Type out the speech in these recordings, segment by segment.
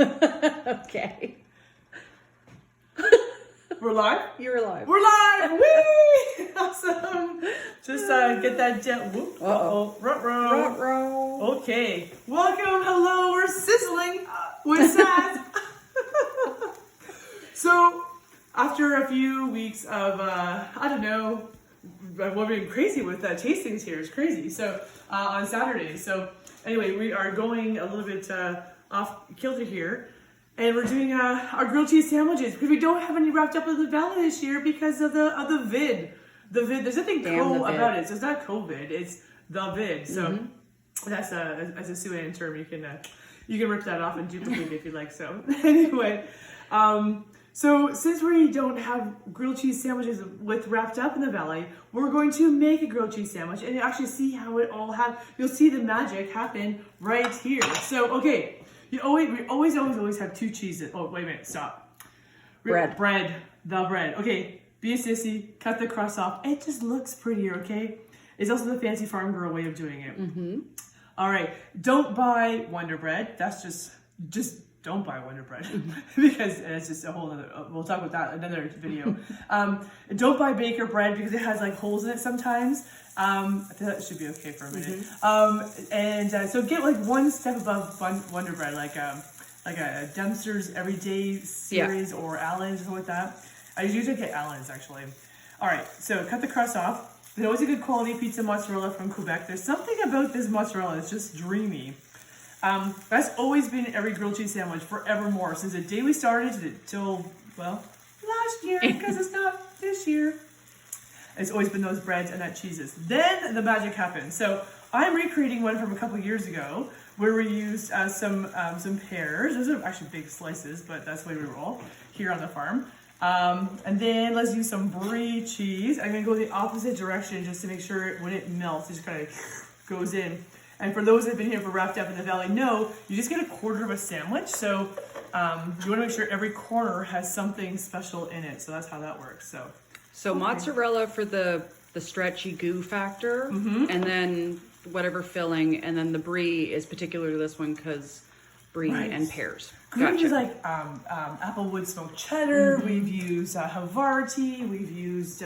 Okay. We're live? You're alive. We're live! Whee! Awesome! Just get that jet. Whoop. Uh-oh. Ruh-roh. Ruh-roh. Okay. Welcome. Hello. We're sizzling. We're sad. So, after a few weeks of, I don't know, we're being crazy with tastings here. It's crazy. So, on Saturday. So, anyway, we are going a little bit off kilter here. And we're doing our grilled cheese sandwiches because we don't have any wrapped up in the valley this year because of the vid. The vid. There's nothing cool about it. So it's not COVID. It's the vid. So that's as a Siouxan term. You can rip that off and duplicate it if you like. So anyway, so since we don't have grilled cheese sandwiches with wrapped up in the valley, we're going to make a grilled cheese sandwich and actually see how it all You'll see the magic happen right here. So okay. We always have two cheeses. Oh, wait a minute, stop. Bread. The bread. Okay, be a sissy, cut the crust off. It just looks prettier, okay? It's also the fancy farm girl way of doing it. Mm-hmm. All right, don't buy Wonder Bread. That's just don't buy Wonder Bread because it's just a whole other, we'll talk about that in another video. Don't buy Baker bread because it has like holes in it sometimes. I think that should be okay for a minute. So get like one step above Wonder Bread, like a Dempster's Everyday series or Allen's or something like that. I usually get Allen's actually. All right, so cut the crust off. There's always a good quality pizza mozzarella from Quebec. There's something about this mozzarella that's just dreamy. That's always been every grilled cheese sandwich forevermore since the day we started till well last year because it's not this year. It's always been those breads and that cheeses. Then the magic happened. So I'm recreating one from a couple years ago where we used some pears. Those are actually big slices, but that's the way we roll here on the farm. And then let's use some brie cheese. I'm gonna go the opposite direction just to make sure when it melts, it just kind of goes in. And for those that have been here for Wrapped Up in the Valley, know you just get a quarter of a sandwich. So you want to make sure every corner has something special in it. So that's how that works. So mozzarella for the stretchy goo factor, and then whatever filling, and then the brie is particularly this one because brie and pears. We've used like applewood smoked cheddar. We've used Havarti. We've used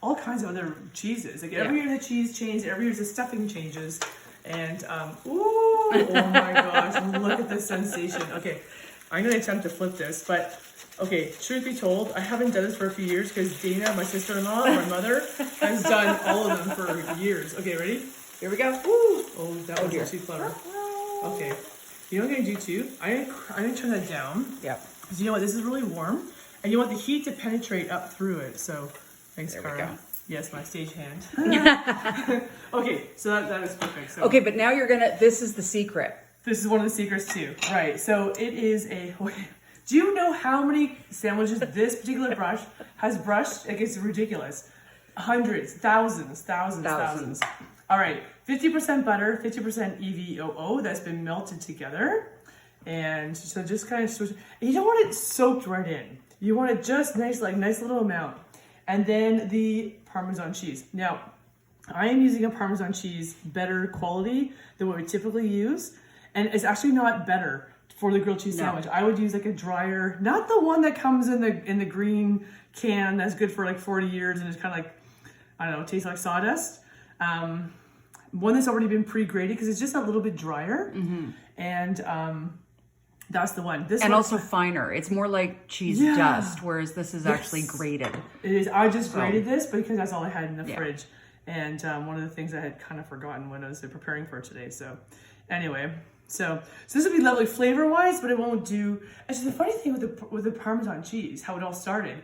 all kinds of other cheeses. Like every year the cheese changes. Every year the stuffing changes. And oh my gosh! Look at this sensation. Okay, I'm gonna attempt to flip this, but. Okay, truth be told, I haven't done this for a few years because Dana, my sister-in-law, my mother, has done all of them for years. Okay, ready? Here we go. Woo! Oh, that was too clever. Okay. You know what I'm going to do too? I'm going to turn that down. Yeah. Because you know what? This is really warm. And you want the heat to penetrate up through it. So, thanks, Cara. There we go. Yes, my stage hand. Okay, so that is perfect. So. Okay, but now this is the secret. This is one of the secrets too. Right, so it is do you know how many sandwiches this particular brush has brushed? Like, it's ridiculous. Hundreds, thousands. All right, 50% butter, 50% EVOO that's been melted together. And so just kind of switch. You don't want it soaked right in. You want it just nice little amount. And then the Parmesan cheese. Now, I am using a Parmesan cheese better quality than what we typically use. And it's actually not better for the grilled cheese sandwich. I would use like a drier, not the one that comes in the green can that's good for like 40 years and it's kind of like, I don't know, tastes like sawdust. One that's already been pre-grated because it's just a little bit drier. And that's the one. This and one, also finer. It's more like cheese dust, whereas this is actually grated. It is. I just grated this because that's all I had in the fridge. And one of the things I had kind of forgotten when I was preparing for today. So anyway. So this would be lovely flavor-wise, but it won't do. Actually, the funny thing with the Parmesan cheese, how it all started,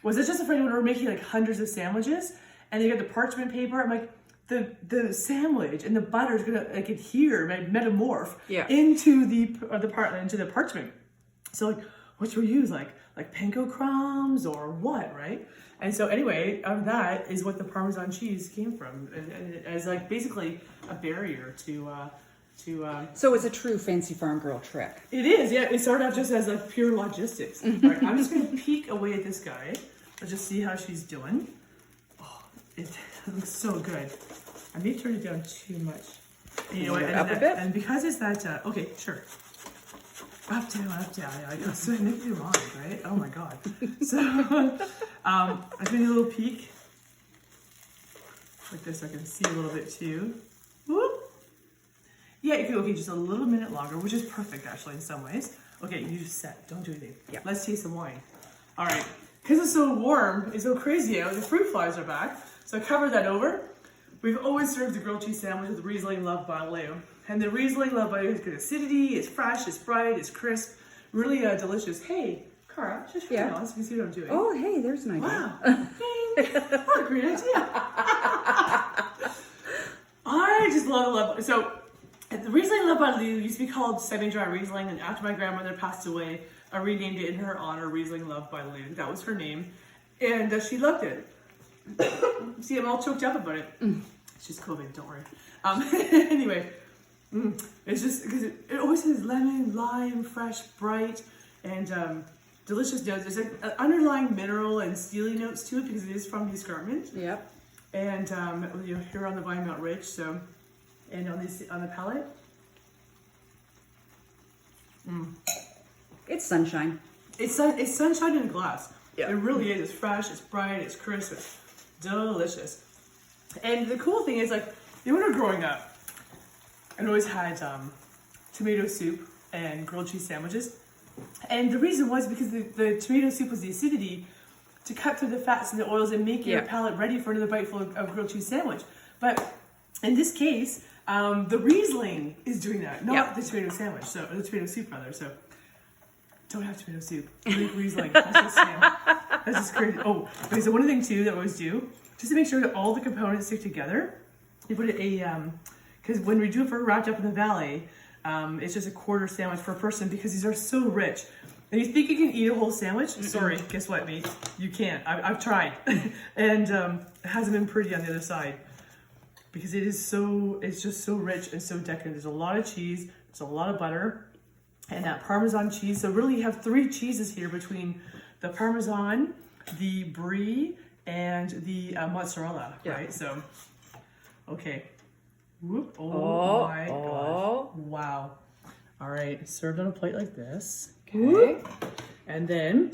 was it's just afraid when we were making like hundreds of sandwiches, and you got the parchment paper. I'm like, the sandwich and the butter is gonna like adhere, metamorph into the parchment. So like, what should we use? Like panko crumbs or what, right? And so anyway, out of that is what the Parmesan cheese came from, and as like basically a barrier to. So it's a true fancy farm girl trick. It is, yeah. It started out just as like pure logistics. All right, I'm just going to peek away at this guy. Let's just see how she's doing. Oh, it looks so good. I may turn it down too much. You know what? Up a bit. And because it's that, okay, sure. Up, down, yeah. I got so make your mind, right? Oh my god. So, I'm doing a little peek. Like this, so I can see a little bit too. Whoop. Yeah, you can, okay, just a little minute longer, which is perfect actually in some ways. Okay, you just set, don't do anything. Yeah. Let's taste some wine. All right, because it's so warm, it's so crazy out, the fruit flies are back. So I covered that over. We've always served the grilled cheese sandwich with Riesling Loved by Leo. And the Riesling Loved by Leo has good acidity, it's fresh, it's bright, it's crisp, really delicious. Hey, Cara, just for now, so you can see what I'm doing. Oh, hey, there's an idea. Wow. What a great idea. I just love. So, the Riesling Loved by Leo used to be called semi-dry Riesling, and after my grandmother passed away, I renamed it in her honor, Riesling Loved by Leo. That was her name, and she loved it. See, I'm all choked up about it. It's just COVID, don't worry. Anyway, it's just because it always has lemon, lime, fresh, bright, and delicious notes. There's an underlying mineral and steely notes to it because it is from the escarpment. Yep. And here on the Vine Mount Ridge, so, and on the palate. It's sunshine. It's sunshine in a glass. Yeah. It really is. It's fresh, it's bright, it's crisp, it's delicious. And the cool thing is, like, when we were growing up, I always had tomato soup and grilled cheese sandwiches. And the reason was because the tomato soup was the acidity to cut through the fats and the oils and make your palate ready for another biteful of grilled cheese sandwich. But in this case, the Riesling is doing that, not the tomato sandwich, so or the tomato soup rather. So don't have tomato soup. Drink Riesling. That's just, that's just crazy. Oh, okay. So one thing too that I always do, just to make sure that all the components stick together, you put because when we do it for wrapped up in the valley, it's just a quarter sandwich per person because these are so rich. And you think you can eat a whole sandwich? Sorry, guess what, mate? You can't. I've tried, and it hasn't been pretty on the other side because it's just so rich and so decadent. There's a lot of cheese, there's a lot of butter, and that Parmesan cheese. So really, you have 3 cheeses here between the Parmesan, the Brie, and the mozzarella. Right? So, okay. Whoop. Oh my gosh. Wow. All right, served on a plate like this. Okay. And then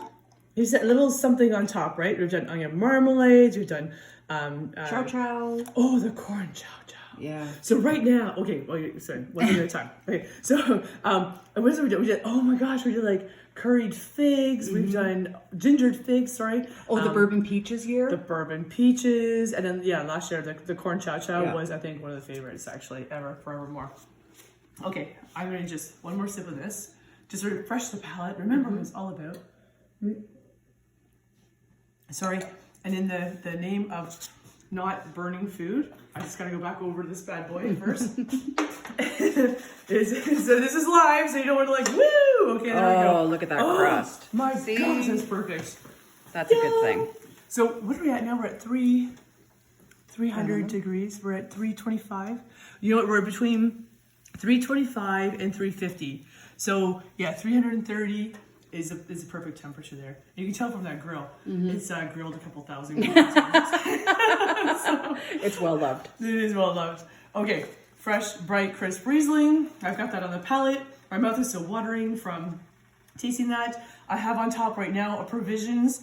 there's that little something on top, right? We've done onion marmalades, we've done Chow chow. oh, the corn chow chow. Yeah. So right now, okay, well, sorry, one thing at a time. Okay, so what else did we do? We did, oh my gosh, we did like curried figs, we've done gingered figs, sorry. Oh, the bourbon peaches here? The bourbon peaches, and then, last year, the corn chow chow was, I think, one of the favorites, actually, ever, forevermore. Okay, I'm gonna just, one more sip of this, just to refresh the palate. Remember what it's all about. Sorry, and in the name of not burning food, I just gotta go back over to this bad boy first. So this is live, so you don't want to like, woo! Okay, there we go. Oh, look at that crust. My gosh, that's perfect. That's a good thing. So what are we at now? We're at 300 degrees. We're at 325. You know what? We're between 325 and 350. So yeah, 330 is a perfect temperature there. You can tell from that grill. It's grilled a couple thousand times. So, It's well loved. it is well loved. Okay, fresh, bright, crisp Riesling. I've got that on the palate. My mouth is still watering from tasting that. I have on top right now a Provisions.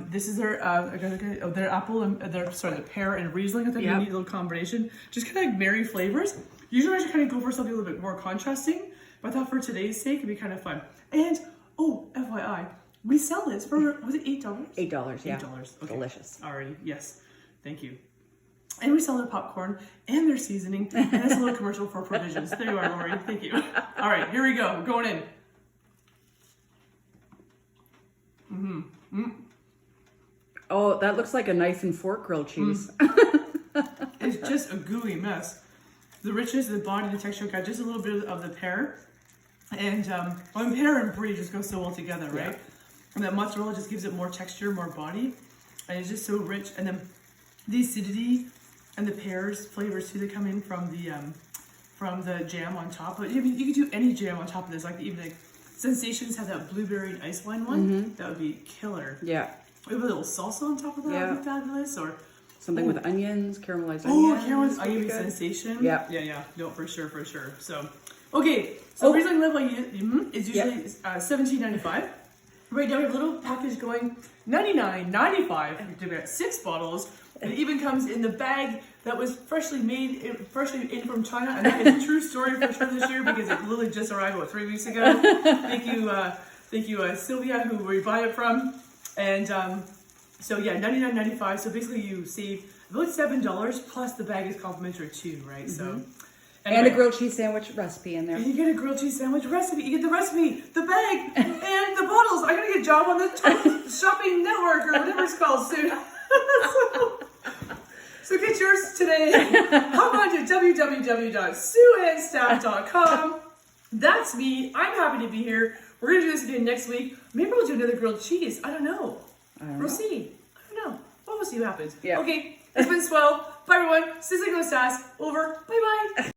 This is their apple and the pear and Riesling. I think a neat little combination. Just kind of like merry flavors. Usually I should kind of go for something a little bit more contrasting, but I thought for today's sake it'd be kind of fun. And oh, FYI, we sell this for, was it $8? $8, yeah. $8. Okay. Delicious. Alrighty, yes. Thank you. And we sell their popcorn and their seasoning. And that's a little commercial for Provisions. There you are, Lori. Thank you. All right, here we go. We're going in. Oh, that looks like a knife and fork grilled cheese. It's just a gooey mess. The richness of the body, the texture, got just a little bit of the pear. And pear and brie just go so well together, right? And that mozzarella just gives it more texture, more body. And it's just so rich. And then the acidity and the pears flavors too that come in from the jam on top. But I mean, you could do any jam on top of this. Like even like Sensations have that blueberry and ice wine one. That would be killer. Yeah. We have a little salsa on top of that. That would be fabulous. Or something with onions, caramelized onions. Oh, caramelized onion sensation. Yeah. Yeah. No, for sure. So Okay, so Oh. Riesling Loved is usually $17.95. Right now we have a little package going $99.95. You're doing 6 bottles. It even comes in the bag that was freshly in from China, and that is a true story for sure this year because it literally just arrived 3 weeks ago. Thank you, Sylvia, who we buy it from, and so yeah, $99.95. So basically, you save about $7 plus the bag is complimentary too, right? So. Anyway. And a grilled cheese sandwich recipe in there. And you get a grilled cheese sandwich recipe. You get the recipe, the bag, and the bottles. I'm gonna get a job on the shopping network or whatever it's called soon. So get yours today. Hop on to www.sueandstaff.com. That's me. I'm happy to be here. We're gonna do this again next week. Maybe we'll do another grilled cheese. I don't know. We'll see. I don't know. Well, we'll see what happens. Yeah. Okay. It's been swell. Bye everyone. Sizzling no sass. Over. Bye bye.